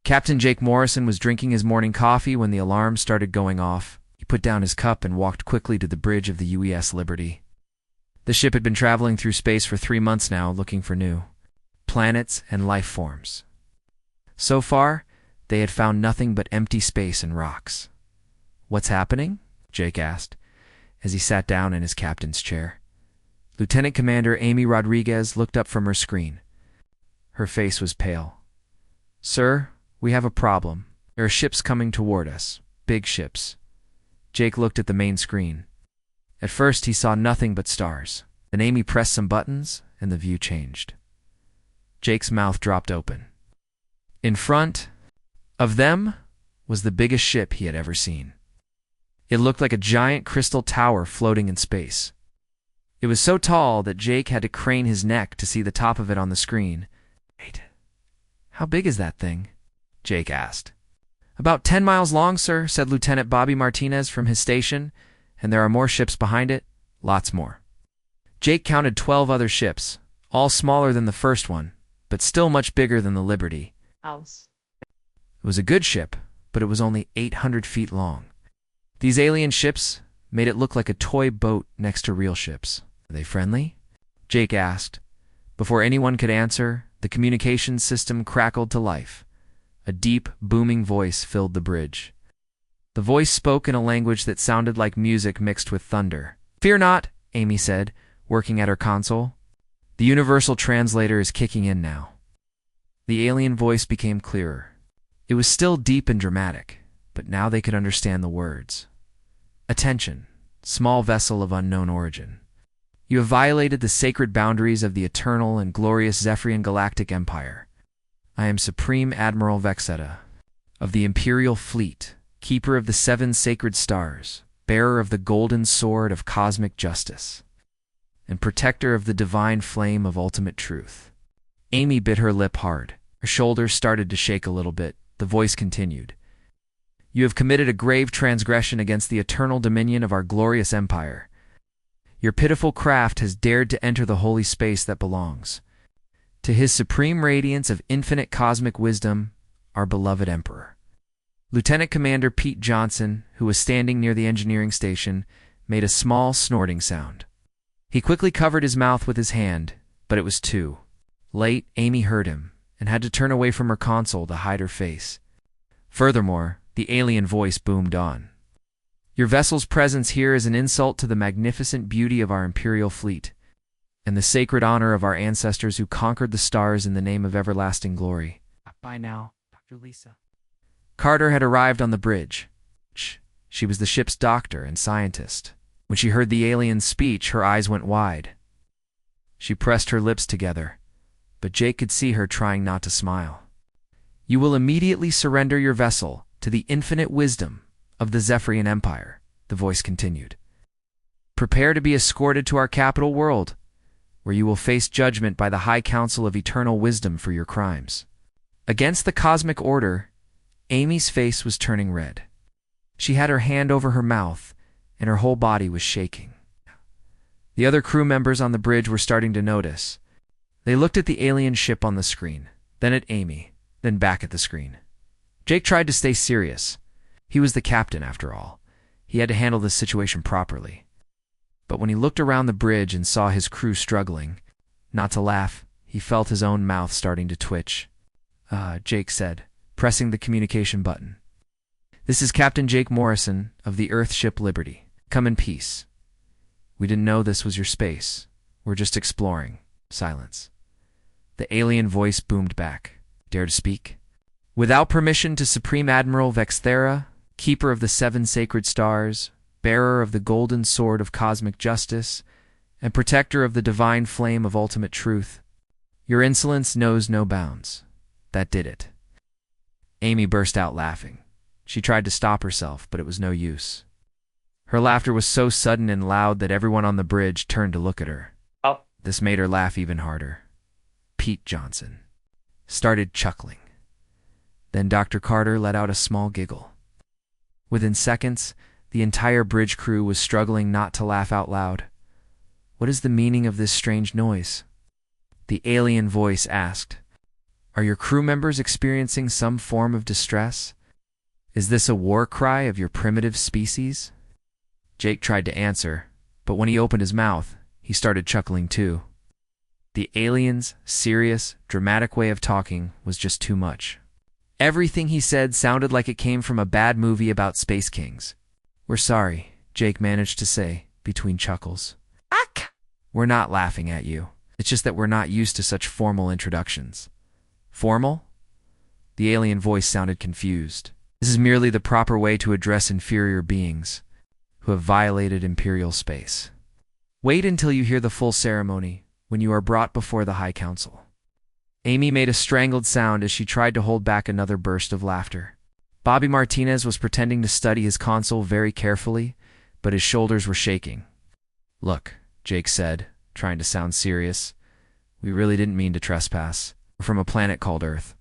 Captain Jake Morrison was drinking his morning coffee when the alarm started going off. He put down his cup and walked quickly to the bridge of the UES Liberty. The ship had been traveling through space for 3 months now, looking for new planets and life forms. So far, they had found nothing but empty space and rocks. "What's happening?" Jake asked, as he sat down in his captain's chair. Lieutenant Commander Amy Rodriguez looked up from her screen. Her face was pale. "Sir, we have a problem. There are ships coming toward us. Big ships." Jake looked at the main screen. At first, he saw nothing but stars. Then Amy pressed some buttons, and the view changed. Jake's mouth dropped open. In front of them was the biggest ship he had ever seen. It looked like a giant crystal tower floating in space. It was so tall that Jake had to crane his neck to see the top of it on the screen. "Wait, how big is that thing?" Jake asked. "About 10 miles long, sir," said Lieutenant Bobby Martinez from his station, "and there are more ships behind it, lots more." Jake counted 12 other ships, all smaller than the first one, but still much bigger than the Liberty. It was a good ship, but it was only 800 feet long. These alien ships made it look like a toy boat next to real ships. "Are they friendly?" Jake asked. Before anyone could answer, the communications system crackled to life. A deep, booming voice filled the bridge. The voice spoke in a language that sounded like music mixed with thunder. "Fear not," Amy said, working at her console. "The universal translator is kicking in now." The alien voice became clearer. It was still deep and dramatic, but now they could understand the words. "Attention, small vessel of unknown origin. You have violated the sacred boundaries of the eternal and glorious Zephyrian Galactic Empire. I am Supreme Admiral Vexeta, of the Imperial Fleet, keeper of the 7 sacred stars, bearer of the golden sword of cosmic justice, and protector of the divine flame of ultimate truth." Amy bit her lip hard. Her shoulders started to shake a little bit. The voice continued. "You have committed a grave transgression against the eternal dominion of our glorious empire. Your pitiful craft has dared to enter the holy space that belongs to his supreme radiance of infinite cosmic wisdom, our beloved emperor." Lieutenant Commander Pete Johnson, who was standing near the engineering station, made a small snorting sound. He quickly covered his mouth with his hand, but it was too late. Amy heard him and had to turn away from her console to hide her face. Furthermore, the alien voice boomed on. "Your vessel's presence here is an insult to the magnificent beauty of our Imperial fleet and the sacred honor of our ancestors who conquered the stars in the name of everlasting glory." "Bye now, Dr. Lisa." Carter had arrived on the bridge. She was the ship's doctor and scientist. When she heard the alien's speech, her eyes went wide. She pressed her lips together, but Jake could see her trying not to smile. "You will immediately surrender your vessel to the infinite wisdom of the Zephyrian Empire," the voice continued. "Prepare to be escorted to our capital world, where you will face judgment by the High Council of Eternal Wisdom for your crimes." Against the cosmic order, Amy's face was turning red. She had her hand over her mouth, and her whole body was shaking. The other crew members on the bridge were starting to notice. They looked at the alien ship on the screen, then at Amy, then back at the screen. Jake tried to stay serious. He was the captain, after all. He had to handle this situation properly. But when he looked around the bridge and saw his crew struggling, not to laugh, he felt his own mouth starting to twitch. Jake said, pressing the communication button. "This is Captain Jake Morrison of the Earthship Liberty. Come in peace. We didn't know this was your space. We're just exploring." Silence. The alien voice boomed back. "Dare to speak?" "Without permission to Supreme Admiral Vexthera, keeper of the 7 sacred stars, bearer of the golden sword of cosmic justice, and protector of the divine flame of ultimate truth, your insolence knows no bounds." That did it. Amy burst out laughing. She tried to stop herself, but it was no use. Her laughter was so sudden and loud that everyone on the bridge turned to look at her. This made her laugh even harder. Pete Johnson started chuckling. Then Dr. Carter let out a small giggle. Within seconds, the entire bridge crew was struggling not to laugh out loud. "What is the meaning of this strange noise?" The alien voice asked. Are your crew members experiencing some form of distress? Is this a war cry of your primitive species? Jake tried to answer, but when he opened his mouth, he started chuckling too. The alien's serious, dramatic way of talking was just too much. Everything he said sounded like it came from a bad movie about space kings. "We're sorry," Jake managed to say, between chuckles. "Ack! We're not laughing at you. It's just that we're not used to such formal introductions." "Formal?" The alien voice sounded confused. "This is merely the proper way to address inferior beings who have violated Imperial space. Wait until you hear the full ceremony when you are brought before the High Council." Amy made a strangled sound as she tried to hold back another burst of laughter. Bobby Martinez was pretending to study his console very carefully, but his shoulders were shaking. "Look," Jake said, trying to sound serious, "we really didn't mean to trespass. We're from a planet called Earth.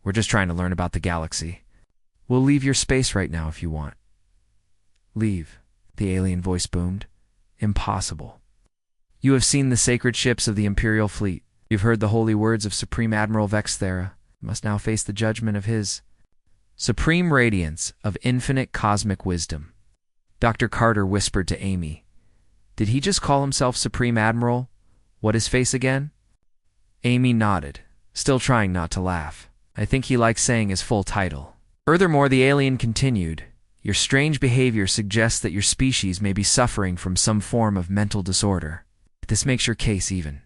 We're just trying to learn about the galaxy. We'll leave your space right now if you want." "Leave," the alien voice boomed. "Impossible. You have seen the sacred ships of the Imperial fleet. You've heard the holy words of Supreme Admiral Vexthera. You must now face the judgment of his supreme radiance of infinite cosmic wisdom." Dr. Carter whispered to Amy, "Did he just call himself Supreme Admiral? What his face again?" Amy nodded, still trying not to laugh. "I think he likes saying his full title." Furthermore, the alien continued, "Your strange behavior suggests that your species may be suffering from some form of mental disorder. This makes your case even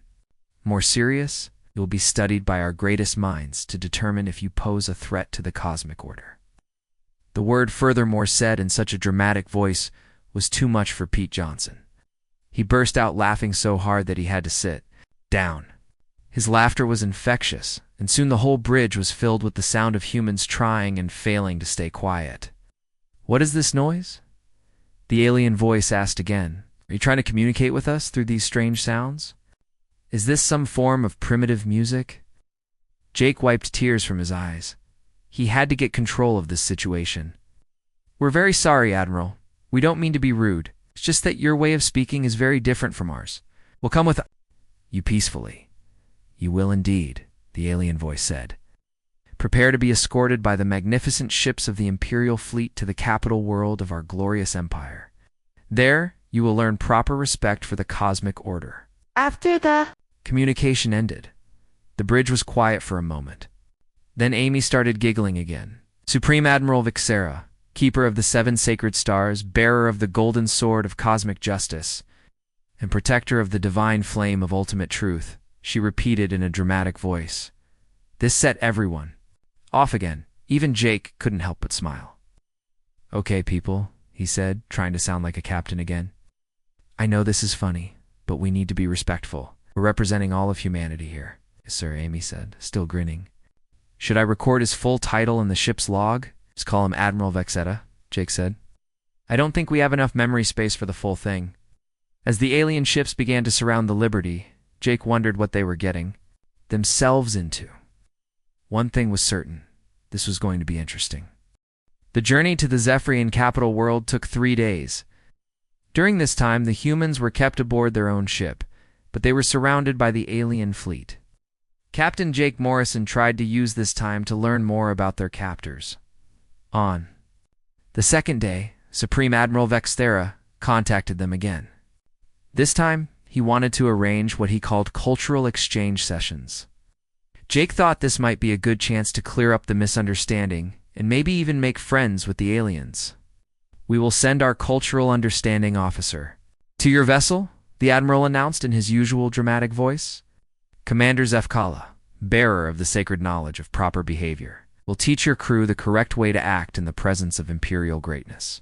more serious. You will be studied by our greatest minds to determine if you pose a threat to the cosmic order." The word "furthermore" said in such a dramatic voice was too much for Pete Johnson. He burst out laughing so hard that he had to sit down. His laughter was infectious, and soon the whole bridge was filled with the sound of humans trying and failing to stay quiet. "What is this noise?" The alien voice asked again. "Are you trying to communicate with us through these strange sounds? Is this some form of primitive music?" Jake wiped tears from his eyes. He had to get control of this situation. "We're very sorry, Admiral. We don't mean to be rude. It's just that your way of speaking is very different from ours. We'll come with you peacefully." "You will indeed," the alien voice said. "Prepare to be escorted by the magnificent ships of the Imperial fleet to the capital world of our glorious empire. There, you will learn proper respect for the cosmic order." After the communication ended, the bridge was quiet for a moment. Then Amy started giggling again. "Supreme Admiral Vexthera, keeper of the 7 sacred stars, bearer of the golden sword of cosmic justice, and protector of the divine flame of ultimate truth," she repeated in a dramatic voice. This set everyone off again. Even Jake couldn't help but smile. "Okay, people," he said, trying to sound like a captain again. "I know this is funny, but we need to be respectful. We're representing all of humanity here." "Yes, sir," Amy said, still grinning. "Should I record his full title in the ship's log? Just call him Admiral Vexthera," Jake said. "I don't think we have enough memory space for the full thing." As the alien ships began to surround the Liberty, Jake wondered what they were getting themselves into. One thing was certain: this was going to be interesting. The journey to the Zephyrian capital world took 3 days. During this time, the humans were kept aboard their own ship, but they were surrounded by the alien fleet. Captain Jake Morrison tried to use this time to learn more about their captors. On the second day, Supreme Admiral Vexthera contacted them again. This time, he wanted to arrange what he called cultural exchange sessions. Jake thought this might be a good chance to clear up the misunderstanding and maybe even make friends with the aliens. "We will send our cultural understanding officer to your vessel," the Admiral announced in his usual dramatic voice. "Commander Zefkala, bearer of the sacred knowledge of proper behavior, will teach your crew the correct way to act in the presence of Imperial greatness."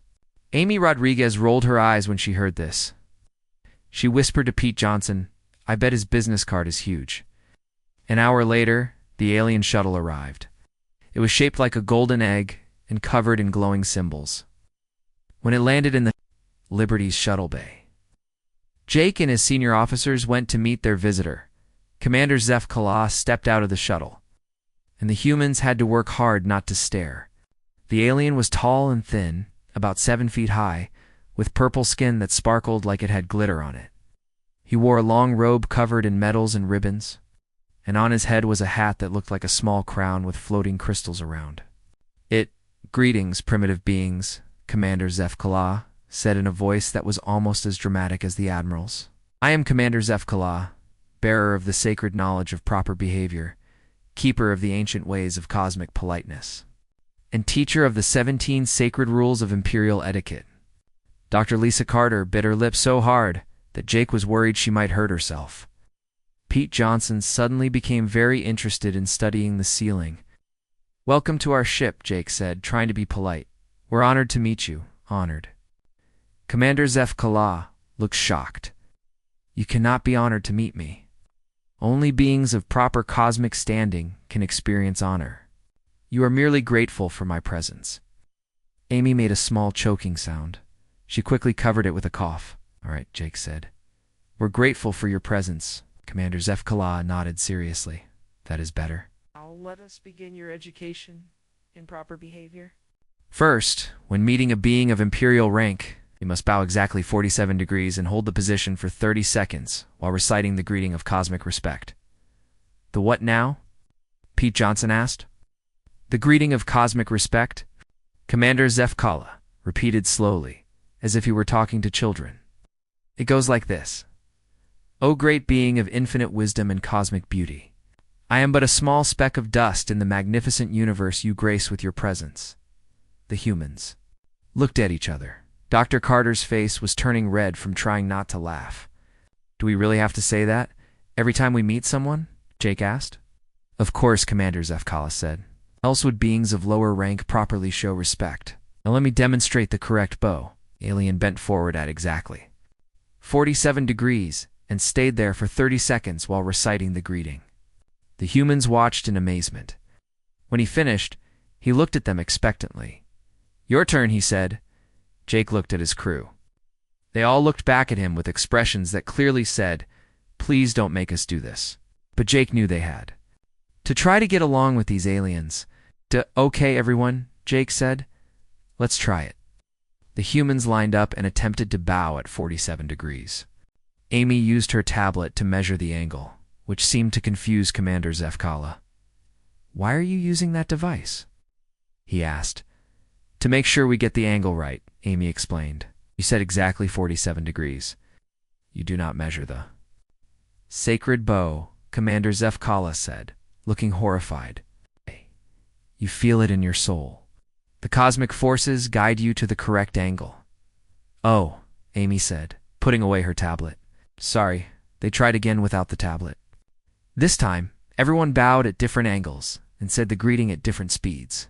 Amy Rodriguez rolled her eyes when she heard this. She whispered to Pete Johnson, "I bet his business card is huge." An hour later, the alien shuttle arrived. It was shaped like a golden egg and covered in glowing symbols. When it landed in the Liberty's shuttle bay, Jake and his senior officers went to meet their visitor. Commander Zeph Kala stepped out of the shuttle, and the humans had to work hard not to stare. The alien was tall and thin, about 7 feet high, with purple skin that sparkled like it had glitter on it. He wore a long robe covered in medals and ribbons, and on his head was a hat that looked like a small crown with floating crystals around it. "Greetings, primitive beings," Commander Zef-Kala said in a voice that was almost as dramatic as the Admiral's. "I am Commander Zef-Kala, bearer of the sacred knowledge of proper behavior, keeper of the ancient ways of cosmic politeness, and teacher of the 17 sacred rules of imperial etiquette." Dr. Lisa Carter bit her lip so hard that Jake was worried she might hurt herself. Pete Johnson suddenly became very interested in studying the ceiling. "Welcome to our ship," Jake said, trying to be polite. "We're honored to meet you." "Honored." Commander Zef-Kala looked shocked. "You cannot be honored to meet me. Only beings of proper cosmic standing can experience honor. You are merely grateful for my presence." Amy made a small choking sound. She quickly covered it with a cough. "All right," Jake said. "We're grateful for your presence." Commander Zef-Kala nodded seriously. "That is better. Now let us begin your education in proper behavior. First, when meeting a being of imperial rank, you must bow exactly 47 degrees and hold the position for 30 seconds while reciting the greeting of cosmic respect." "The what now?" Pete Johnson asked. "The greeting of cosmic respect," Commander Zef-Kala repeated slowly, as if he were talking to children. "It goes like this. O great being of infinite wisdom and cosmic beauty, I am but a small speck of dust in the magnificent universe you grace with your presence." The humans looked at each other. Dr. Carter's face was turning red from trying not to laugh. "Do we really have to say that every time we meet someone?" Jake asked. "Of course," Commander Zef-Kala said. "Else would beings of lower rank properly show respect. Now let me demonstrate the correct bow." Alien bent forward at exactly 47 degrees and stayed there for 30 seconds while reciting the greeting. The humans watched in amazement. When he finished, he looked at them expectantly. "Your turn," he said. Jake looked at his crew. They all looked back at him with expressions that clearly said, "Please don't make us do this." But Jake knew they had to try to get along with these aliens. "Okay, everyone," Jake said. "Let's try it." The humans lined up and attempted to bow at 47 degrees. Amy used her tablet to measure the angle, which seemed to confuse Commander Zef-Kala. "Why are you using that device?" he asked. "To make sure we get the angle right," Amy explained. "You said exactly 47 degrees. You do not measure the sacred bow," Commander Zef-Kala said, looking horrified. "You feel it in your soul. The cosmic forces guide you to the correct angle." "Oh," Amy said, putting away her tablet. "Sorry." They tried again without the tablet. This time, everyone bowed at different angles and said the greeting at different speeds.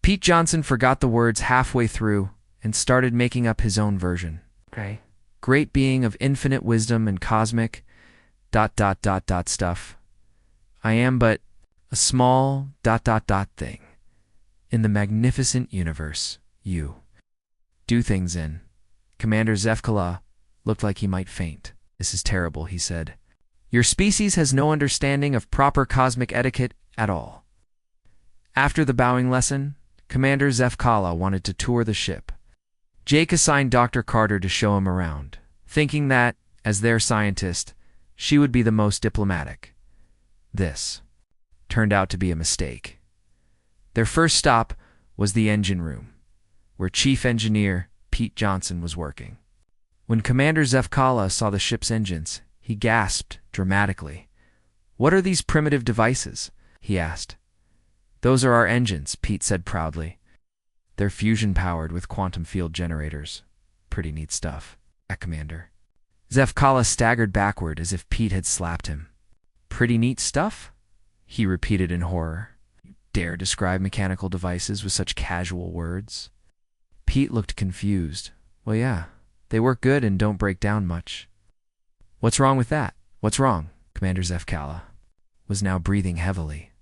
Pete Johnson forgot the words halfway through and started making up his own version. "Okay. Great being of infinite wisdom and cosmic ... stuff. I am but a small ... thing in the magnificent universe you do things in." Commander Zef-Kala looked like he might faint. "This is terrible," he said. "Your species has no understanding of proper cosmic etiquette at all." After the bowing lesson, Commander Zef-Kala wanted to tour the ship. Jake assigned Dr. Carter to show him around, thinking that, as their scientist, she would be the most diplomatic. This turned out to be a mistake. Their first stop was the engine room, where Chief Engineer Pete Johnson was working. When Commander Zef-Kala saw the ship's engines, he gasped dramatically. "What are these primitive devices?" he asked. "Those are our engines," Pete said proudly. "They're fusion-powered with quantum field generators. Pretty neat stuff." Commander Zef-Kala staggered backward as if Pete had slapped him. "Pretty neat stuff?" he repeated in horror. "You dare describe mechanical devices with such casual words?" Pete looked confused. "Well, yeah. They work good and don't break down much." "What's wrong with that? What's wrong?" Commander Zef-Kala was now breathing heavily.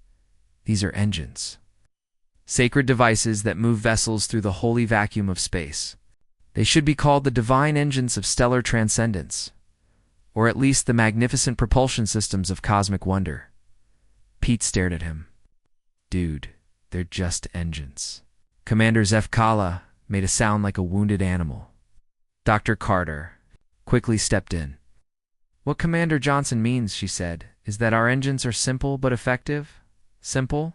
"These are engines. Sacred devices that move vessels through the holy vacuum of space. They should be called the divine engines of stellar transcendence, or at least the magnificent propulsion systems of cosmic wonder." Pete stared at him. "Dude, they're just engines." Commander Zef-Kala made a sound like a wounded animal. Dr. Carter quickly stepped in. "What Commander Johnson means," she said, is that our engines are simple but effective. Simple?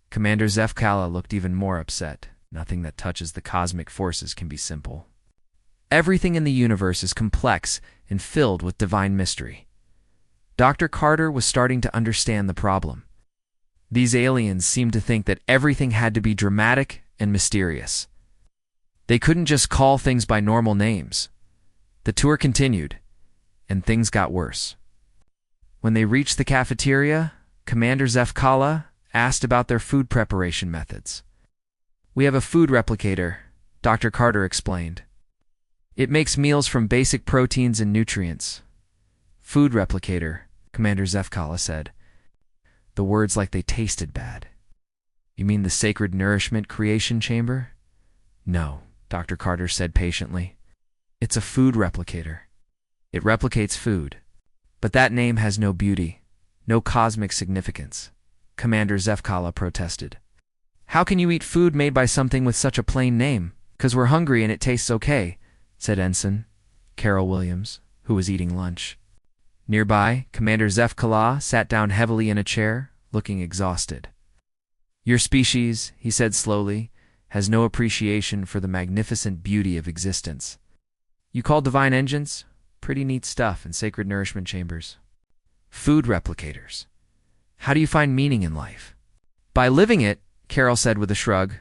Commander Zefkala looked even more upset. Nothing that touches the cosmic forces can be simple. Everything in the universe is complex and filled with divine mystery. Dr. Carter was starting to understand the problem. These aliens seemed to think that everything had to be dramatic and mysterious. They couldn't just call things by normal names. The tour continued, and things got worse. When they reached the cafeteria, Commander Zefkala asked about their food preparation methods. "We have a food replicator," Dr. Carter explained. "It makes meals from basic proteins and nutrients." "Food replicator," Commander Zefkala said. The words like they tasted bad. "You mean the sacred nourishment creation chamber?" "No," Dr. Carter said patiently. "It's a food replicator. It replicates food. But that name has no beauty, no cosmic significance," Commander Zefkala protested. "How can you eat food made by something with such a plain name? 'Cause we're hungry and it tastes okay," said Ensign Carol Williams, who was eating lunch. Nearby, Commander Zefkala sat down heavily in a chair, looking exhausted. "Your species," he said slowly, "has no appreciation for the magnificent beauty of existence. You call divine engines? Pretty neat stuff, and sacred nourishment chambers. Food replicators. How do you find meaning in life?" "By living it," Carol said with a shrug.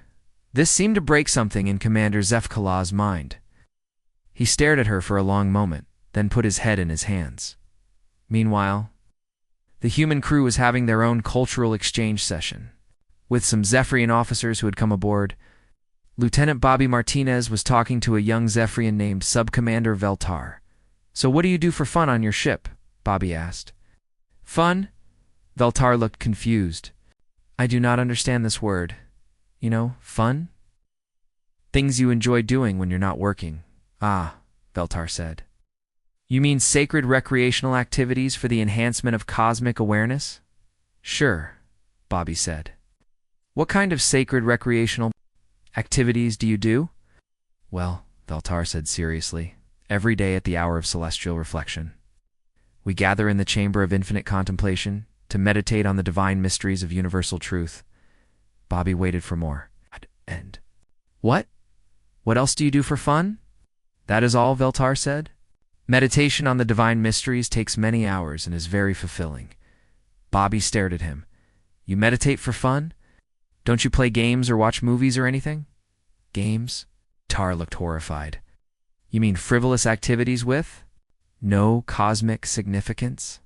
This seemed to break something in Commander Zefkala's mind. He stared at her for a long moment, then put his head in his hands. Meanwhile, the human crew was having their own cultural exchange session. With some Zephyrian officers who had come aboard, Lieutenant Bobby Martinez was talking to a young Zephyrian named Subcommander Veltar. "So what do you do for fun on your ship?" Bobby asked. "Fun?" Veltar looked confused. "I do not understand this word. You know, fun? Things you enjoy doing when you're not working." "Ah," Veltar said. "You mean sacred recreational activities for the enhancement of cosmic awareness?" "Sure," Bobby said. "What kind of sacred recreational activities do you do?" "Well," Veltar said seriously, "every day at the hour of celestial reflection, we gather in the chamber of infinite contemplation to meditate on the divine mysteries of universal truth." Bobby waited for more. "And what? What else do you do for fun?" "That is all," Veltar said. "Meditation on the divine mysteries takes many hours and is very fulfilling." Bobby stared at him. "You meditate for fun? Don't you play games or watch movies or anything?" "Games?" Tar looked horrified. "You mean frivolous activities with no cosmic significance?"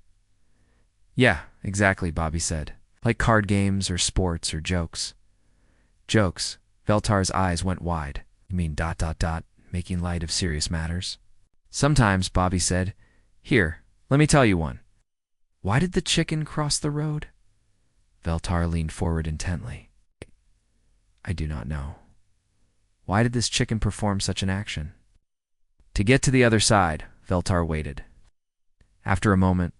"Yeah, exactly," Bobby said. "Like card games or sports or jokes." "Jokes?" Veltar's eyes went wide. "You mean ... making light of serious matters?" "Sometimes," Bobby said. "Here, let me tell you one." "Why did the chicken cross the road?" Veltar leaned forward intently. "I do not know. Why did this chicken perform such an action?" "To get to the other side," Veltar waited. After a moment,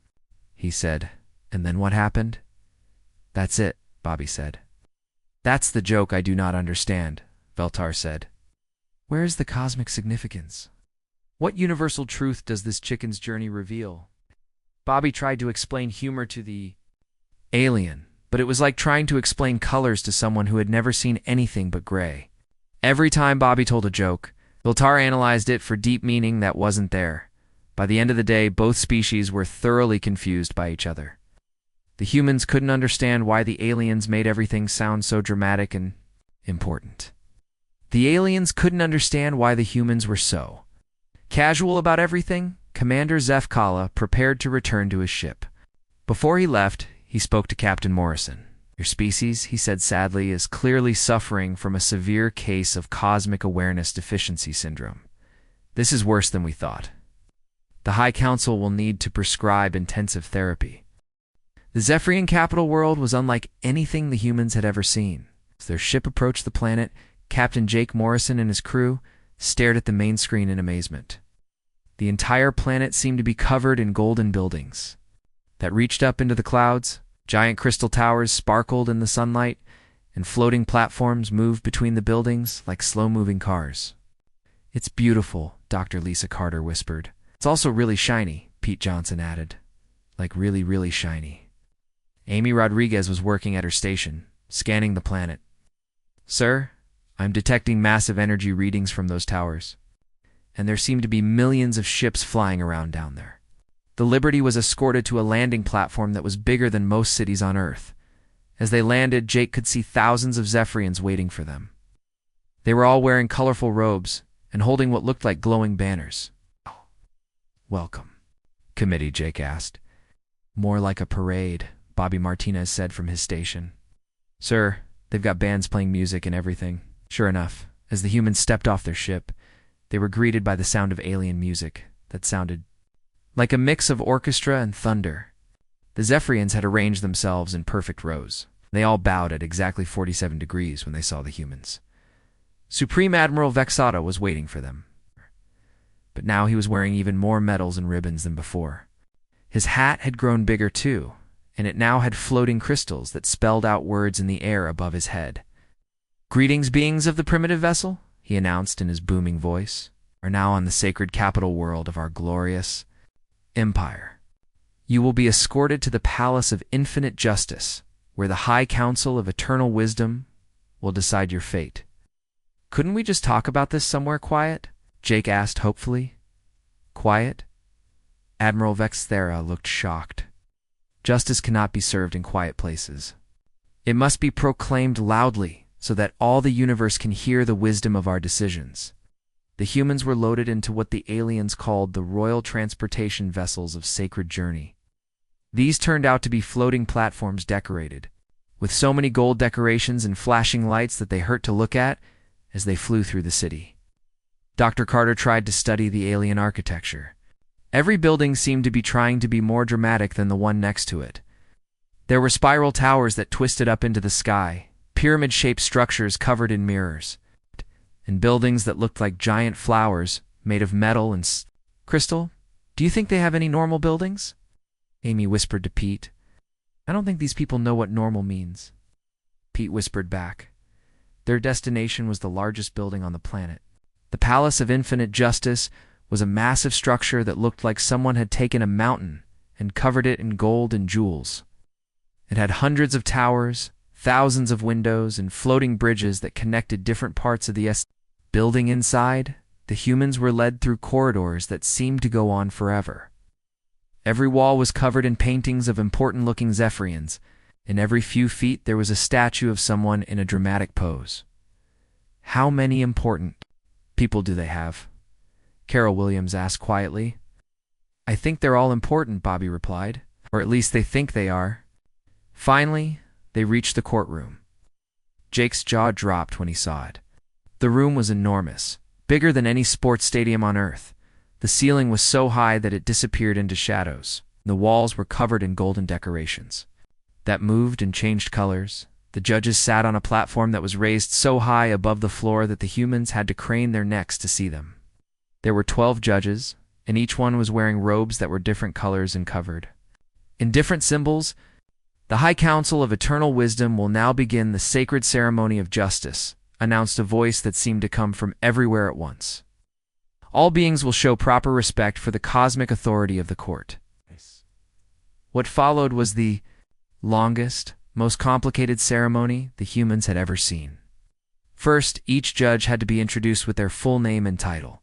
he said, "And then what happened?" "That's it," Bobby said. "That's the joke I do not understand," Veltar said. "Where is the cosmic significance? What universal truth does this chicken's journey reveal?" Bobby tried to explain humor to the alien, but it was like trying to explain colors to someone who had never seen anything but gray. Every time Bobby told a joke, Veltar analyzed it for deep meaning that wasn't there. By the end of the day, both species were thoroughly confused by each other. The humans couldn't understand why the aliens made everything sound so dramatic and important. The aliens couldn't understand why the humans were so casual about everything. Commander Zefkala prepared to return to his ship. Before he left, he spoke to Captain Morrison. "Your species," he said sadly, "is clearly suffering from a severe case of cosmic awareness deficiency syndrome. This is worse than we thought. The High Council will need to prescribe intensive therapy." The Zephyrian capital world was unlike anything the humans had ever seen. As their ship approached the planet, Captain Jake Morrison and his crew stared at the main screen in amazement. The entire planet seemed to be covered in golden buildings that reached up into the clouds. Giant crystal towers sparkled in the sunlight, and floating platforms moved between the buildings like slow-moving cars. "It's beautiful," Dr. Lisa Carter whispered. "It's also really shiny," Pete Johnson added. like really, really shiny. Amy Rodriguez was working at her station, scanning the planet. "Sir, I'm detecting massive energy readings from those towers, and there seem to be millions of ships flying around down there." The Liberty was escorted to a landing platform that was bigger than most cities on Earth. As they landed, Jake could see thousands of Zephyrians waiting for them. They were all wearing colorful robes and holding what looked like glowing banners. "Welcome, committee," Jake asked. "More like a parade," Bobby Martinez said from his station. "Sir, they've got bands playing music and everything." Sure enough, as the humans stepped off their ship, they were greeted by the sound of alien music that sounded like a mix of orchestra and thunder. The Zephyrians had arranged themselves in perfect rows. They all bowed at exactly 47 degrees when they saw the humans. Supreme Admiral Vexata was waiting for them. But now he was wearing even more medals and ribbons than before. His hat had grown bigger too, and it now had floating crystals that spelled out words in the air above his head. "Greetings, beings of the primitive vessel," he announced in his booming voice, "are now on the sacred capital world of our glorious empire. You will be escorted to the Palace of Infinite Justice, where the High Council of Eternal Wisdom will decide your fate." "Couldn't we just talk about this somewhere quiet?" Jake asked hopefully. "Quiet?" Admiral Vexthera looked shocked. "Justice cannot be served in quiet places. It must be proclaimed loudly so that all the universe can hear the wisdom of our decisions." The humans were loaded into what the aliens called the Royal Transportation Vessels of Sacred Journey. These turned out to be floating platforms decorated, with so many gold decorations and flashing lights that they hurt to look at as they flew through the city. Dr. Carter tried to study the alien architecture. Every building seemed to be trying to be more dramatic than the one next to it. There were spiral towers that twisted up into the sky, pyramid-shaped structures covered in mirrors, and buildings that looked like giant flowers made of metal and crystal. "Do you think they have any normal buildings?" Amy whispered to Pete. "I don't think these people know what normal means." Pete whispered back. Their destination was the largest building on the planet. The Palace of Infinite Justice was a massive structure that looked like someone had taken a mountain and covered it in gold and jewels. It had hundreds of towers, thousands of windows, and floating bridges that connected different parts of the building. Inside, the humans were led through corridors that seemed to go on forever. Every wall was covered in paintings of important-looking Zephyrians, and every few feet there was a statue of someone in a dramatic pose. "How many important people do they have?" Carol Williams asked quietly. "I think they're all important," Bobby replied. "Or at least they think they are." Finally, they reached the courtroom. Jake's jaw dropped when he saw it. The room was enormous, bigger than any sports stadium on Earth. The ceiling was so high that it disappeared into shadows. The walls were covered in golden decorations that moved and changed colors. The judges sat on a platform that was raised so high above the floor that the humans had to crane their necks to see them. There were 12 judges, and each one was wearing robes that were different colors and covered in different symbols. "The High Council of Eternal Wisdom will now begin the sacred ceremony of justice," announced a voice that seemed to come from everywhere at once. "All beings will show proper respect for the cosmic authority of the court." What followed was the longest, most complicated ceremony the humans had ever seen. First, each judge had to be introduced with their full name and title.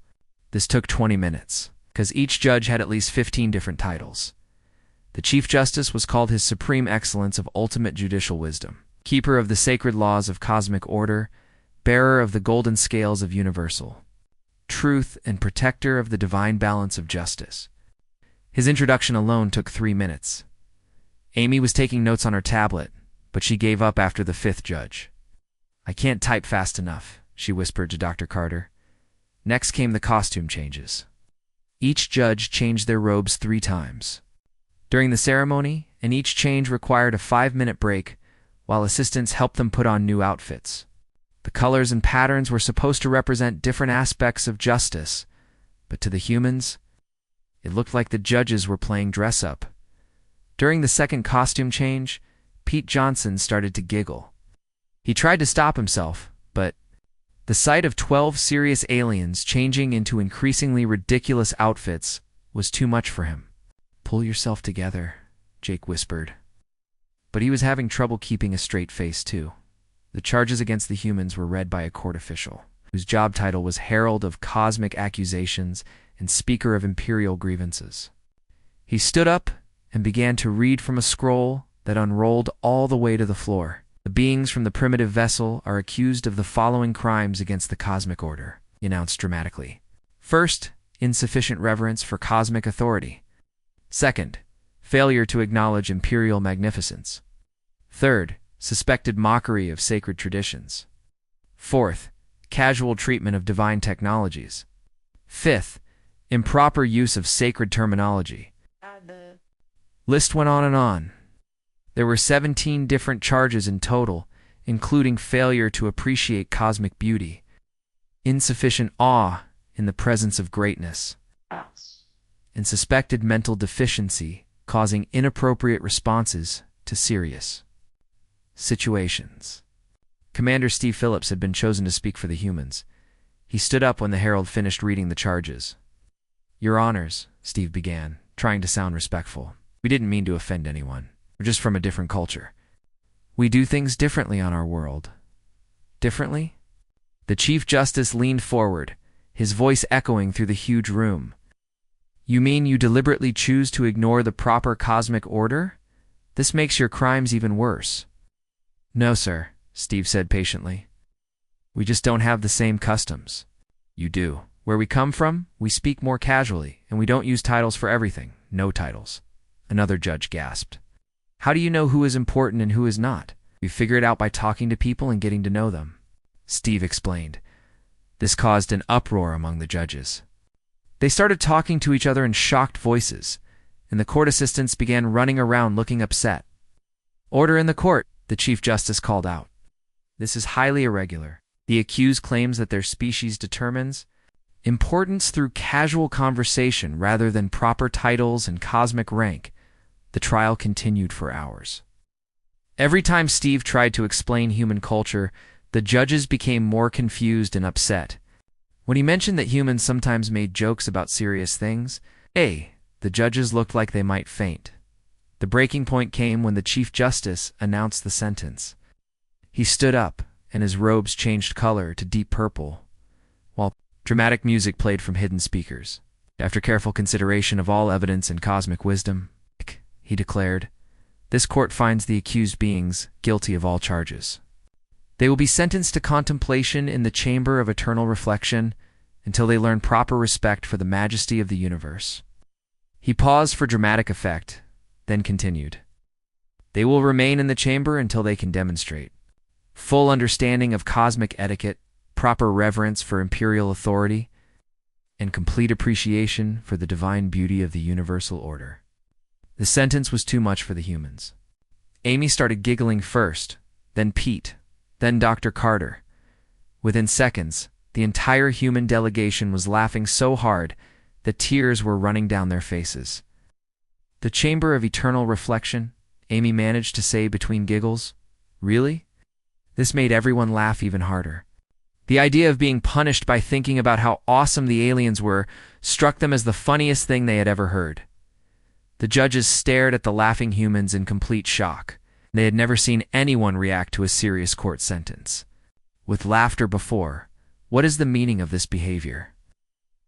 This took 20 minutes, because each judge had at least 15 different titles. The Chief Justice was called His Supreme Excellence of Ultimate Judicial Wisdom, Keeper of the Sacred Laws of Cosmic Order, Bearer of the Golden Scales of Universal Truth, and Protector of the Divine Balance of Justice. His introduction alone took 3 minutes. Amy was taking notes on her tablet, but she gave up after the 5th judge. "I can't type fast enough," she whispered to Dr. Carter. Next came the costume changes. Each judge changed their robes 3 times during the ceremony, and each change required a 5-minute break while assistants helped them put on new outfits. The colors and patterns were supposed to represent different aspects of justice, but to the humans, it looked like the judges were playing dress-up. During the second costume change, Pete Johnson started to giggle. He tried to stop himself, but the sight of 12 serious aliens changing into increasingly ridiculous outfits was too much for him. "Pull yourself together," Jake whispered. But he was having trouble keeping a straight face, too. The charges against the humans were read by a court official, whose job title was Herald of Cosmic Accusations and Speaker of Imperial Grievances. He stood up and began to read from a scroll that unrolled all the way to the floor. The beings from the primitive vessel are accused of the following crimes against the cosmic order, he announced dramatically. First, insufficient reverence for cosmic authority. Second, failure to acknowledge imperial magnificence. Third, suspected mockery of sacred traditions. Fourth, casual treatment of divine technologies. Fifth, improper use of sacred terminology. List went on and on. There were 17 different charges in total, including failure to appreciate cosmic beauty, insufficient awe in the presence of greatness, and suspected mental deficiency causing inappropriate responses to serious situations. Commander Steve Phillips had been chosen to speak for the humans. He stood up when the herald finished reading the charges. Your Honors, Steve began, trying to sound respectful. We didn't mean to offend anyone. We're just from a different culture. We do things differently on our world. Differently? The Chief Justice leaned forward, his voice echoing through the huge room. You mean you deliberately choose to ignore the proper cosmic order? This makes your crimes even worse. No, sir, Steve said patiently. We just don't have the same customs. You do. Where we come from, we speak more casually, and we don't use titles for everything. No titles. Another judge gasped. How do you know who is important and who is not? We figure it out by talking to people and getting to know them. Steve explained. This caused an uproar among the judges. They started talking to each other in shocked voices, and the court assistants began running around looking upset. Order in the court, the Chief Justice called out. This is highly irregular. The accused claims that their species determines importance through casual conversation rather than proper titles and cosmic rank. The trial continued for hours. Every time Steve tried to explain human culture, the judges became more confused and upset. When he mentioned that humans sometimes made jokes about serious things, the judges looked like they might faint. The breaking point came when the Chief Justice announced the sentence. He stood up, and his robes changed color to deep purple, while dramatic music played from hidden speakers. After careful consideration of all evidence and cosmic wisdom, he declared, this court finds the accused beings guilty of all charges. They will be sentenced to contemplation in the chamber of eternal reflection until they learn proper respect for the majesty of the universe. He paused for dramatic effect, then continued. They will remain in the chamber until they can demonstrate full understanding of cosmic etiquette, proper reverence for imperial authority, and complete appreciation for the divine beauty of the universal order. The sentence was too much for the humans. Amy started giggling first, then Pete, then Dr. Carter. Within seconds, the entire human delegation was laughing so hard that tears were running down their faces. The chamber of eternal reflection, Amy managed to say between giggles. Really? This made everyone laugh even harder. The idea of being punished by thinking about how awesome the aliens were struck them as the funniest thing they had ever heard. The judges stared at the laughing humans in complete shock. They had never seen anyone react to a serious court sentence. With laughter before, what is the meaning of this behavior?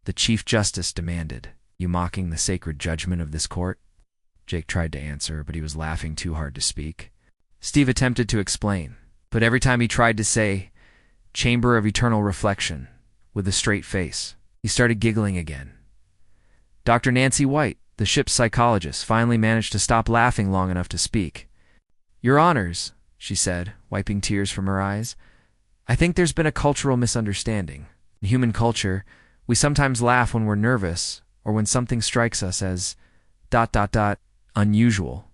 The Chief Justice demanded. You mocking the sacred judgment of this court? Jake tried to answer, but he was laughing too hard to speak. Steve attempted to explain, but every time he tried to say, Chamber of Eternal Reflection, with a straight face, he started giggling again. Dr. Nancy White, the ship's psychologist, finally managed to stop laughing long enough to speak. Your Honors, she said, wiping tears from her eyes, I think there's been a cultural misunderstanding. In human culture, we sometimes laugh when we're nervous or when something strikes us as ... unusual.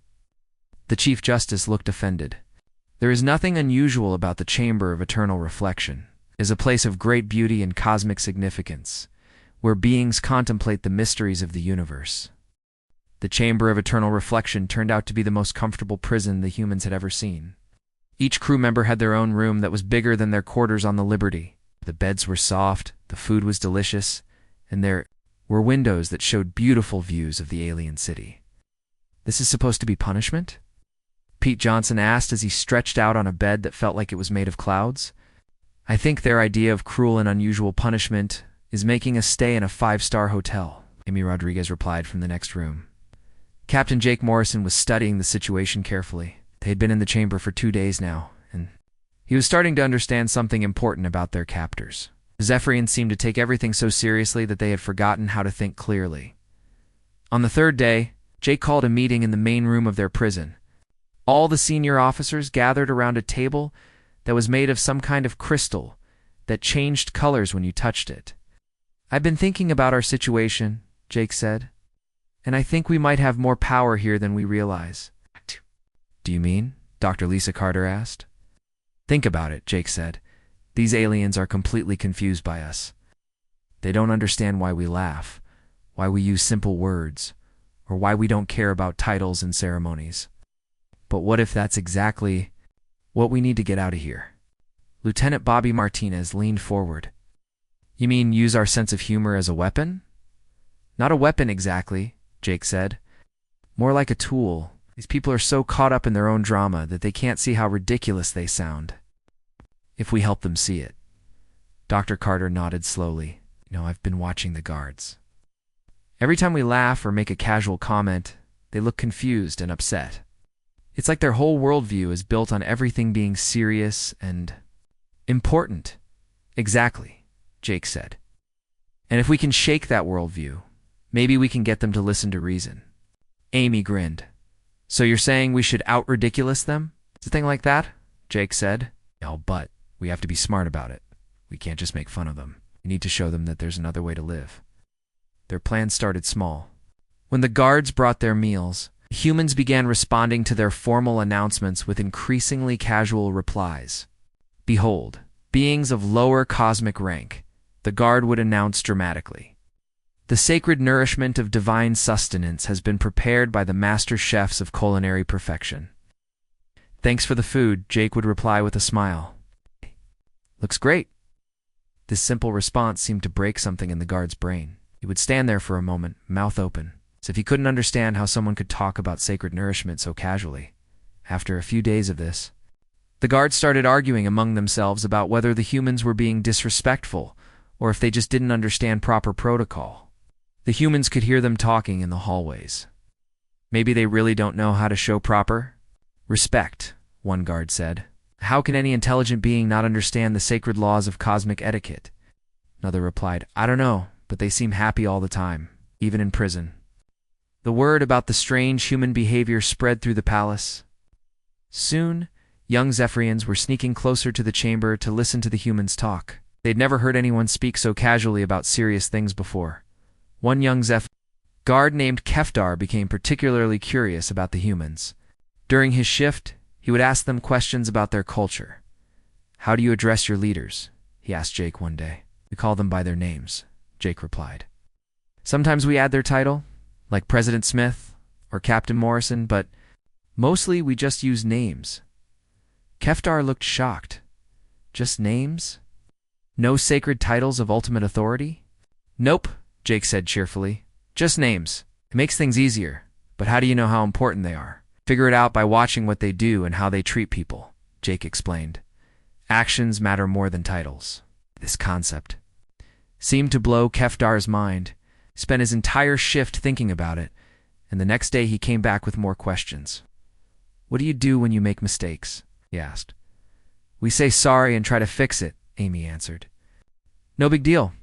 The Chief Justice looked offended. There is nothing unusual about the Chamber of Eternal Reflection. It is a place of great beauty and cosmic significance, where beings contemplate the mysteries of the universe. The Chamber of Eternal Reflection turned out to be the most comfortable prison the humans had ever seen. Each crew member had their own room that was bigger than their quarters on the Liberty. The beds were soft, the food was delicious, and there were windows that showed beautiful views of the alien city. This is supposed to be punishment? Pete Johnson asked as he stretched out on a bed that felt like it was made of clouds. I think their idea of cruel and unusual punishment is making us stay in a 5-star hotel, Amy Rodriguez replied from the next room. Captain Jake Morrison was studying the situation carefully. They had been in the chamber for 2 days now, and he was starting to understand something important about their captors. The Zephyrians seemed to take everything so seriously that they had forgotten how to think clearly. On the 3rd day, Jake called a meeting in the main room of their prison. All the senior officers gathered around a table that was made of some kind of crystal that changed colors when you touched it. I've been thinking about our situation, Jake said, and I think we might have more power here than we realize. Do you mean? Dr. Lisa Carter asked. Think about it, Jake said. These aliens are completely confused by us. They don't understand why we laugh, why we use simple words, or why we don't care about titles and ceremonies. But what if that's exactly what we need to get out of here? Lieutenant Bobby Martinez leaned forward. You mean use our sense of humor as a weapon? Not a weapon exactly, Jake said. More like a tool. These people are so caught up in their own drama that they can't see how ridiculous they sound. If we help them see it. Dr. Carter nodded slowly. I've been watching the guards. Every time we laugh or make a casual comment, they look confused and upset. It's like their whole worldview is built on everything being serious and important. Exactly, Jake said. And if we can shake that worldview, maybe we can get them to listen to reason. Amy grinned. So you're saying we should out-ridiculous them? Something like that? Jake said. No, but we have to be smart about it. We can't just make fun of them. We need to show them that there's another way to live. Their plan started small. When the guards brought their meals, humans began responding to their formal announcements with increasingly casual replies. Behold, beings of lower cosmic rank, the guard would announce dramatically. The sacred nourishment of divine sustenance has been prepared by the master chefs of culinary perfection. Thanks for the food, Jake would reply with a smile. Looks great. This simple response seemed to break something in the guard's brain. He would stand there for a moment, mouth open, as if he couldn't understand how someone could talk about sacred nourishment so casually. After a few days of this, the guards started arguing among themselves about whether the humans were being disrespectful or if they just didn't understand proper protocol. The humans could hear them talking in the hallways. Maybe they really don't know how to show proper respect, one guard said. How can any intelligent being not understand the sacred laws of cosmic etiquette? Another replied, I don't know, but they seem happy all the time, even in prison. The word about the strange human behavior spread through the palace. Soon, young Zephyrians were sneaking closer to the chamber to listen to the humans talk. They'd never heard anyone speak so casually about serious things before. One young guard named Kefdar became particularly curious about the humans. During his shift, he would ask them questions about their culture. How do you address your leaders? He asked Jake one day. We call them by their names, Jake replied. Sometimes we add their title, like President Smith or Captain Morrison, but mostly we just use names. Kefdar looked shocked. Just names? No sacred titles of ultimate authority? Nope, Jake said cheerfully. Just names. It makes things easier, but how do you know how important they are? Figure it out by watching what they do and how they treat people, Jake explained. Actions matter more than titles. This concept seemed to blow Kefdar's mind. He spent his entire shift thinking about it, and the next day he came back with more questions. What do you do when you make mistakes? He asked. We say sorry and try to fix it, Amy answered. No big deal.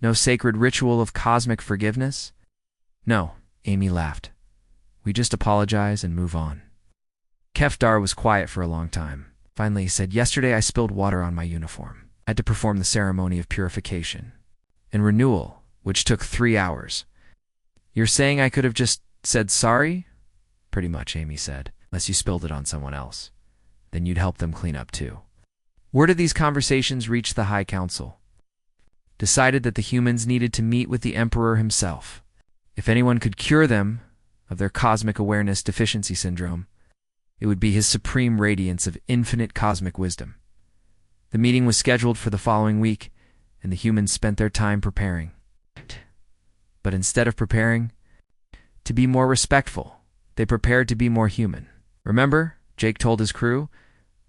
No sacred ritual of cosmic forgiveness? No, Amy laughed. We just apologize and move on. Kefdar was quiet for a long time. Finally, he said, Yesterday I spilled water on my uniform. I had to perform the ceremony of purification and renewal, which took 3 hours. You're saying I could have just said sorry? Pretty much, Amy said, unless you spilled it on someone else. Then you'd help them clean up too. Word of these conversations reached the High Council. Decided that the humans needed to meet with the Emperor himself. If anyone could cure them of their cosmic awareness deficiency syndrome, it would be his supreme radiance of infinite cosmic wisdom. The meeting was scheduled for the following week, and the humans spent their time preparing. But instead of preparing, to be more respectful, They prepared to be more human. Remember, Jake told his crew,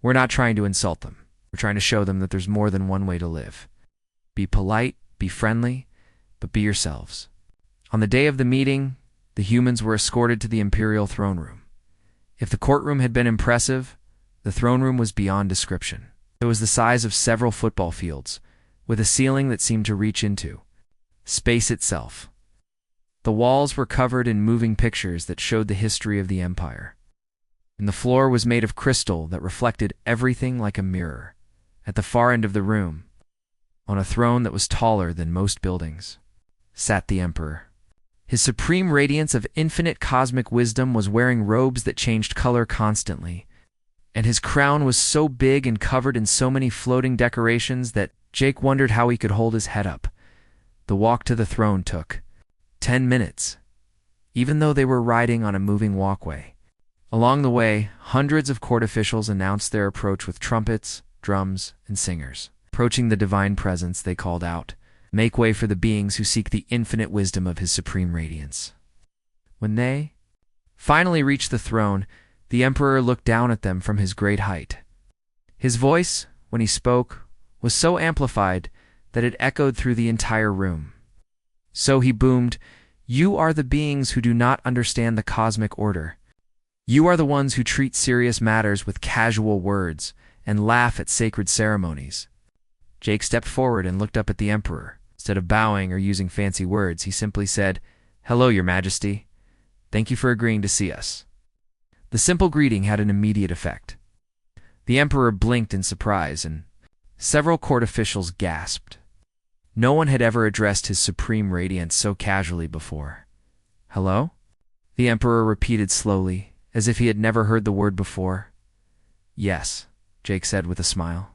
we're not trying to insult them. We're trying to show them that there's more than one way to live. Be polite, be friendly, but be yourselves. On the day of the meeting, the humans were escorted to the Imperial throne room. If the courtroom had been impressive, the throne room was beyond description. It was the size of several football fields, with a ceiling that seemed to reach into space itself. The walls were covered in moving pictures that showed the history of the Empire. And the floor was made of crystal that reflected everything like a mirror. At the far end of the room, on a throne that was taller than most buildings, sat the Emperor. His supreme radiance of infinite cosmic wisdom was wearing robes that changed color constantly, and his crown was so big and covered in so many floating decorations that Jake wondered how he could hold his head up. The walk to the throne took 10 minutes, even though they were riding on a moving walkway. Along the way, hundreds of court officials announced their approach with trumpets, drums, and singers. Approaching the divine presence, they called out, "Make way for the beings who seek the infinite wisdom of his supreme radiance." When they finally reached the throne, the Emperor looked down at them from his great height. His voice, when he spoke, was so amplified that it echoed through the entire room. So he boomed, "You are the beings who do not understand the cosmic order. You are the ones who treat serious matters with casual words and laugh at sacred ceremonies." Jake stepped forward and looked up at the Emperor. Instead of bowing or using fancy words, he simply said, "Hello, Your Majesty. Thank you for agreeing to see us." The simple greeting had an immediate effect. The Emperor blinked in surprise, and several court officials gasped. No one had ever addressed his supreme radiance so casually before. "Hello?" The Emperor repeated slowly, as if he had never heard the word before. "Yes," Jake said with a smile.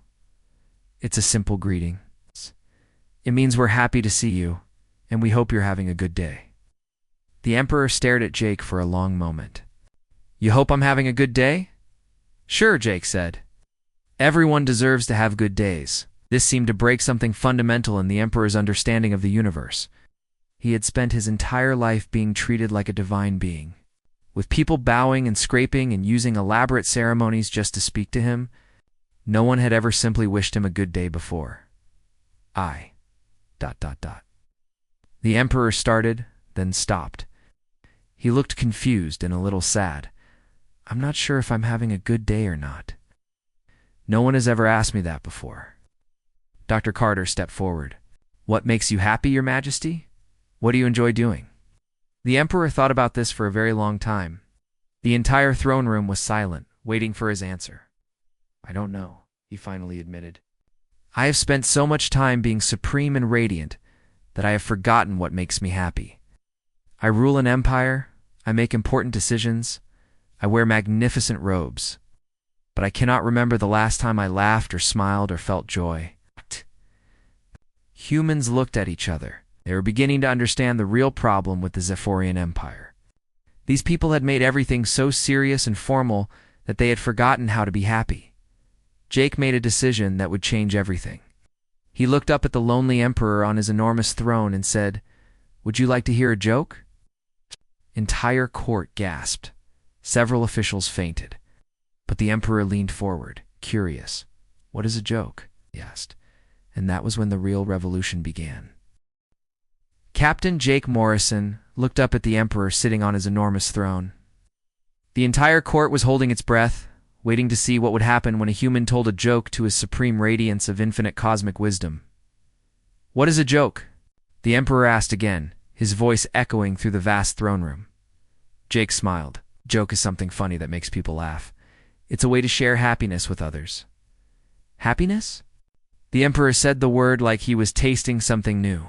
"It's a simple greeting. It means we're happy to see you, and we hope you're having a good day." The Emperor stared at Jake for a long moment. "You hope I'm having a good day?" "Sure," Jake said. "Everyone deserves to have good days." This seemed to break something fundamental in the Emperor's understanding of the universe. He had spent his entire life being treated like a divine being, with people bowing and scraping and using elaborate ceremonies just to speak to him. No one had ever simply wished him a good day before. The Emperor started, then stopped. He looked confused and a little sad. "I'm not sure if I'm having a good day or not. No one has ever asked me that before." Dr. Carter stepped forward. "What makes you happy, Your Majesty? What do you enjoy doing?" The Emperor thought about this for a very long time. The entire throne room was silent, waiting for his answer. "I don't know," he finally admitted. "I have spent so much time being supreme and radiant that I have forgotten what makes me happy. I rule an empire, I make important decisions, I wear magnificent robes, but I cannot remember the last time I laughed or smiled or felt joy." Humans looked at each other. They were beginning to understand the real problem with the Zephyrian Empire. These people had made everything so serious and formal that they had forgotten how to be happy. Jake made a decision that would change everything. He looked up at the lonely Emperor on his enormous throne and said, "Would you like to hear a joke?" Entire court gasped. Several officials fainted. But the Emperor leaned forward, curious. "What is a joke?" he asked. And that was when the real revolution began. Captain Jake Morrison looked up at the Emperor sitting on his enormous throne. The entire court was holding its breath, waiting to see what would happen when a human told a joke to his supreme radiance of infinite cosmic wisdom. "What is a joke?" the Emperor asked again, his voice echoing through the vast throne room. Jake smiled. "Joke is something funny that makes people laugh. It's a way to share happiness with others." "Happiness?" The Emperor said the word like he was tasting something new.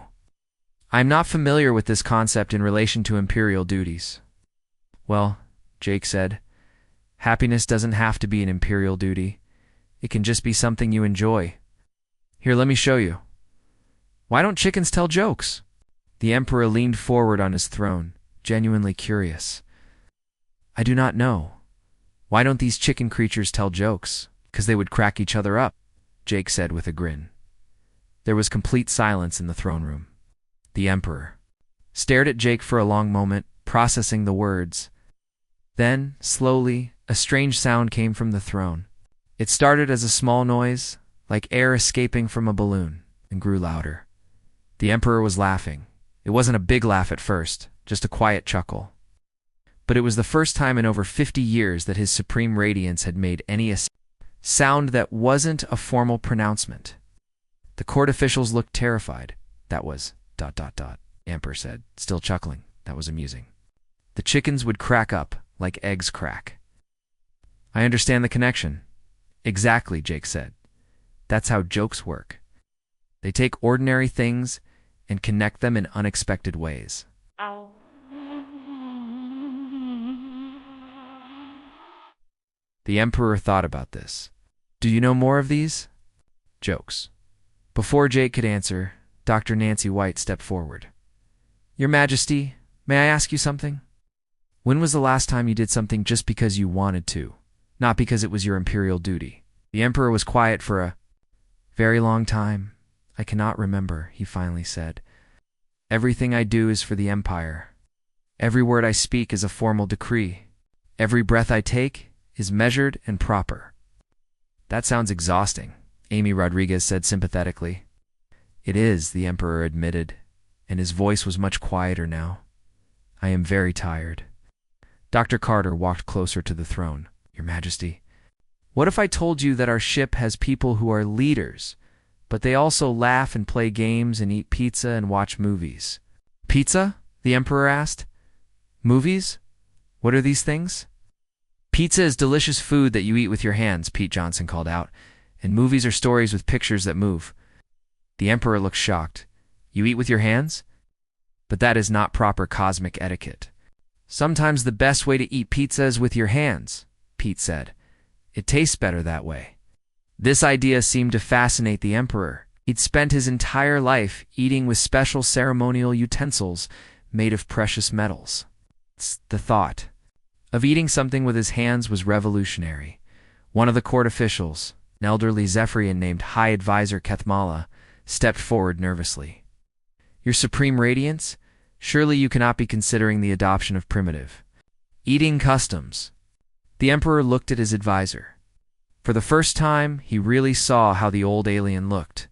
"I'm not familiar with this concept in relation to imperial duties." "Well," Jake said, "happiness doesn't have to be an imperial duty. It can just be something you enjoy. Here, let me show you. Why don't chickens tell jokes?" The Emperor leaned forward on his throne, genuinely curious. "I do not know. Why don't these chicken creatures tell jokes? 'Cause they would crack each other up," Jake said with a grin. There was complete silence in the throne room. The Emperor stared at Jake for a long moment, processing the words. Then, slowly, a strange sound came from the throne. It started as a small noise, like air escaping from a balloon, and grew louder. The Emperor was laughing. It wasn't a big laugh at first, just a quiet chuckle. But it was the first time in over 50 years that his supreme radiance had made any sound that wasn't a formal pronouncement. The court officials looked terrified. That was ... the Emperor said, still chuckling. That was amusing. The chickens would crack up, like eggs crack. I understand the connection. Exactly, Jake said. That's how jokes work. They take ordinary things and connect them in unexpected ways. Ow. The Emperor thought about this. Do you know more of these? Jokes. Before Jake could answer, Dr. Nancy White stepped forward. Your Majesty, may I ask you something? When was the last time you did something just because you wanted to, not because it was your imperial duty? The Emperor was quiet for a very long time. I cannot remember, he finally said. Everything I do is for the Empire. Every word I speak is a formal decree. Every breath I take is measured and proper. That sounds exhausting, Amy Rodriguez said sympathetically. It is, the Emperor admitted, and his voice was much quieter now. I am very tired. Dr. Carter walked closer to the throne. Your Majesty, what if I told you that our ship has people who are leaders, but they also laugh and play games and eat pizza and watch movies? Pizza? The Emperor asked. Movies? What are these things? Pizza is delicious food that you eat with your hands, Pete Johnson called out, and movies are stories with pictures that move. The Emperor looked shocked. You eat with your hands? But that is not proper cosmic etiquette. Sometimes the best way to eat pizza is with your hands, Pete said. It tastes better that way. This idea seemed to fascinate the Emperor. He'd spent his entire life eating with special ceremonial utensils made of precious metals. The thought of eating something with his hands was revolutionary. One of the court officials, an elderly Zephyrian named High Advisor Kethmala, stepped forward nervously. Your Supreme Radiance, surely you cannot be considering the adoption of primitive eating customs. The Emperor looked at his advisor. For the first time, he really saw how the old alien looked.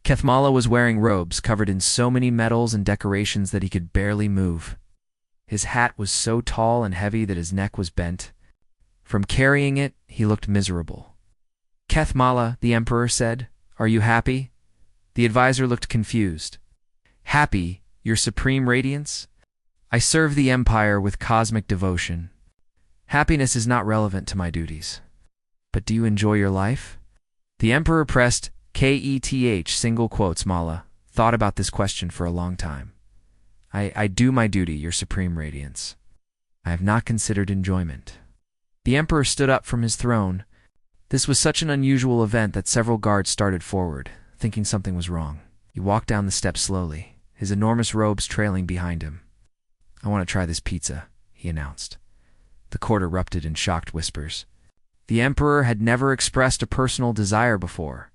Kethmala was wearing robes covered in so many metals and decorations that he could barely move. His hat was so tall and heavy that his neck was bent. From carrying it, he looked miserable. Kethmala, the Emperor said, are you happy? The advisor looked confused. Happy, your Supreme Radiance? I serve the Empire with cosmic devotion. Happiness is not relevant to my duties. But do you enjoy your life? The Emperor pressed KETH single quotes Mala, thought about this question for a long time. I do my duty, your Supreme Radiance. I have not considered enjoyment. The Emperor stood up from his throne. This was such an unusual event that several guards started forward, thinking something was wrong. He walked down the steps slowly, his enormous robes trailing behind him. I want to try this pizza, he announced. The court erupted in shocked whispers. The Emperor had never expressed a personal desire before.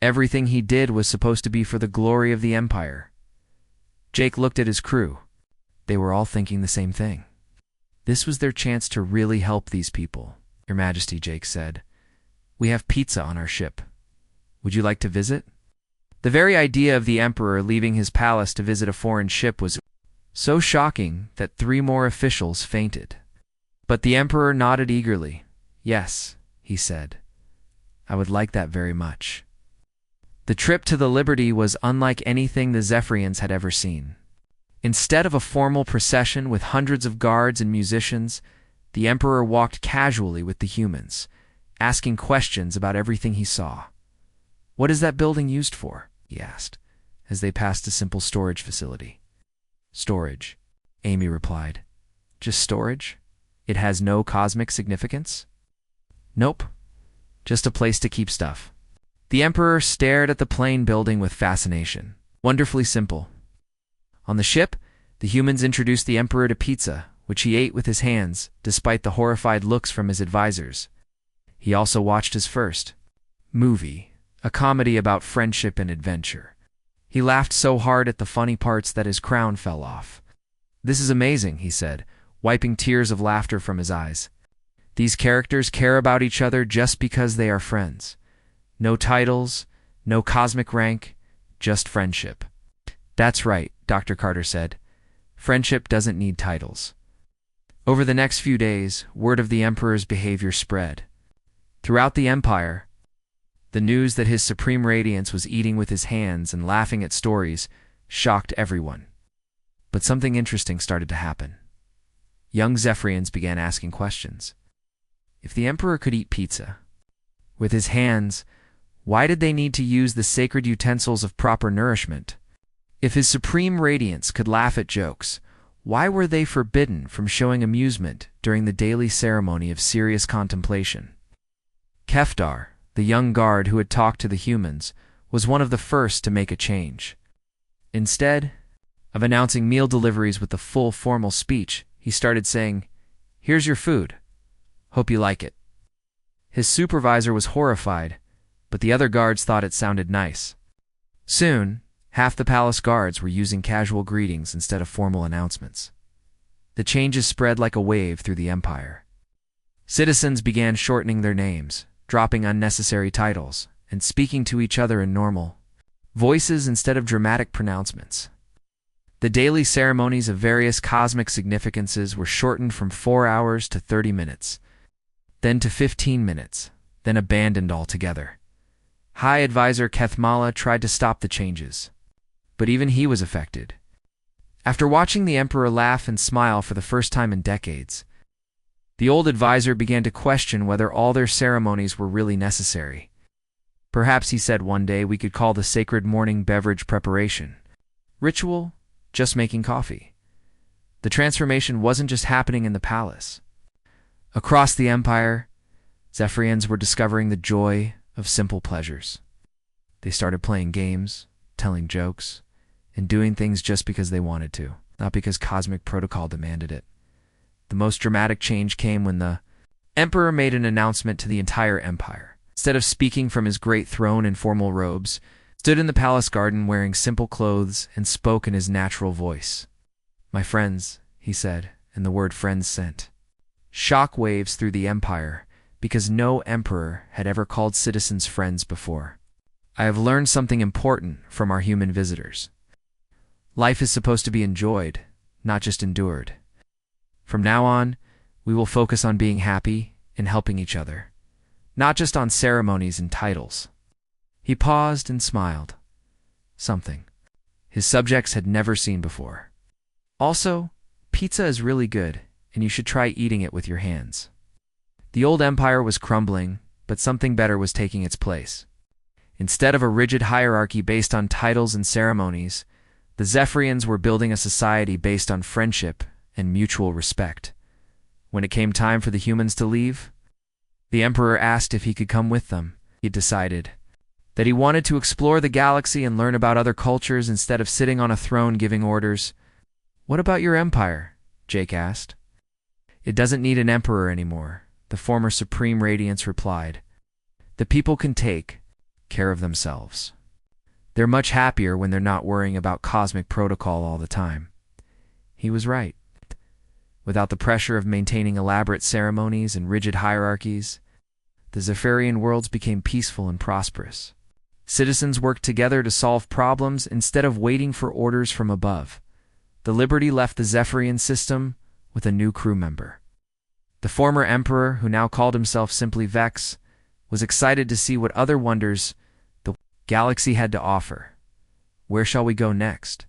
Everything he did was supposed to be for the glory of the Empire. Jake looked at his crew. They were all thinking the same thing. This was their chance to really help these people. Your Majesty, Jake said, we have pizza on our ship. Would you like to visit? The very idea of the Emperor leaving his palace to visit a foreign ship was so shocking that 3 more officials fainted. But the Emperor nodded eagerly. Yes, he said. I would like that very much. The trip to the Liberty was unlike anything the Zephyrians had ever seen. Instead of a formal procession with hundreds of guards and musicians, the Emperor walked casually with the humans, asking questions about everything he saw. What is that building used for? He asked, as they passed a simple storage facility. Storage, Amy replied. Just storage? It has no cosmic significance? Nope. Just a place to keep stuff. The Emperor stared at the plain building with fascination. Wonderfully simple. On the ship, the humans introduced the Emperor to pizza, which he ate with his hands, despite the horrified looks from his advisors. He also watched his first movie, a comedy about friendship and adventure. He laughed so hard at the funny parts that his crown fell off. This is amazing, he said. wiping tears of laughter from his eyes. These characters care about each other just because they are friends. No titles, no cosmic rank, just friendship. That's right, Dr. Carter said. Friendship doesn't need titles. Over the next few days, word of the Emperor's behavior spread. Throughout the Empire, the news that his Supreme Radiance was eating with his hands and laughing at stories shocked everyone. But something interesting started to happen. Young Zephyrians began asking questions. If the Emperor could eat pizza with his hands, why did they need to use the sacred utensils of proper nourishment? If his Supreme Radiance could laugh at jokes, why were they forbidden from showing amusement during the daily ceremony of serious contemplation? Kefdar, the young guard who had talked to the humans, was one of the first to make a change. Instead of announcing meal deliveries with a full formal speech, he started saying, "Here's your food. Hope you like it." His supervisor was horrified, but the other guards thought it sounded nice. Soon, half the palace guards were using casual greetings instead of formal announcements. The changes spread like a wave through the empire. Citizens began shortening their names, dropping unnecessary titles, and speaking to each other in normal voices instead of dramatic pronouncements. The daily ceremonies of various cosmic significances were shortened from 4 hours to 30 minutes, then to 15 minutes, then abandoned altogether. High Advisor Kethmala tried to stop the changes, but even he was affected. After watching the Emperor laugh and smile for the first time in decades, the old advisor began to question whether all their ceremonies were really necessary. Perhaps, he said one day, we could call the sacred morning beverage preparation ritual just making coffee. The transformation wasn't just happening in the palace. Across the empire, Zephyrians were discovering the joy of simple pleasures. They started playing games, telling jokes, and doing things just because they wanted to, not because cosmic protocol demanded it. The most dramatic change came when the Emperor made an announcement to the entire empire. Instead of speaking from his great throne in formal robes, stood in the palace garden wearing simple clothes and spoke in his natural voice. "My friends," he said, and the word friends sent shock waves through the empire because no emperor had ever called citizens friends before. "I have learned something important from our human visitors. Life is supposed to be enjoyed, not just endured. From now on, we will focus on being happy and helping each other, not just on ceremonies and titles." He paused and smiled. Something his subjects had never seen before. "Also, pizza is really good, and you should try eating it with your hands." The old empire was crumbling, but something better was taking its place. Instead of a rigid hierarchy based on titles and ceremonies, the Zephyrians were building a society based on friendship and mutual respect. When it came time for the humans to leave, the Emperor asked if he could come with them. He decided that he wanted to explore the galaxy and learn about other cultures instead of sitting on a throne giving orders. "What about your empire?" Jake asked. "It doesn't need an emperor anymore," the former Supreme Radiance replied. "The people can take care of themselves. They're much happier when they're not worrying about cosmic protocol all the time." He was right. Without the pressure of maintaining elaborate ceremonies and rigid hierarchies, the Zephyrian worlds became peaceful and prosperous. Citizens worked together to solve problems instead of waiting for orders from above. The Liberty left the Zephyrian system with a new crew member. The former emperor, who now called himself simply Vex, was excited to see what other wonders the galaxy had to offer. "Where shall we go next?"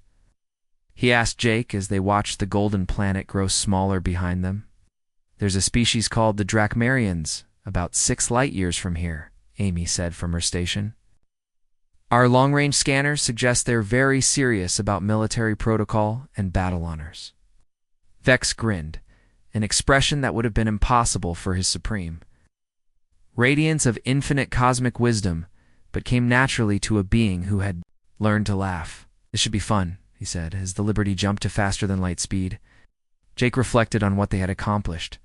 he asked Jake as they watched the golden planet grow smaller behind them. "There's a species called the Drachmarians, about 6 light years from here," Amy said from her station. "Our long-range scanners suggest they're very serious about military protocol and battle honors." Vex grinned, an expression that would have been impossible for his Supreme Radiance of infinite cosmic wisdom, but came naturally to a being who had learned to laugh. "This should be fun," he said, as the Liberty jumped to faster-than-light speed. Jake reflected on what they had accomplished.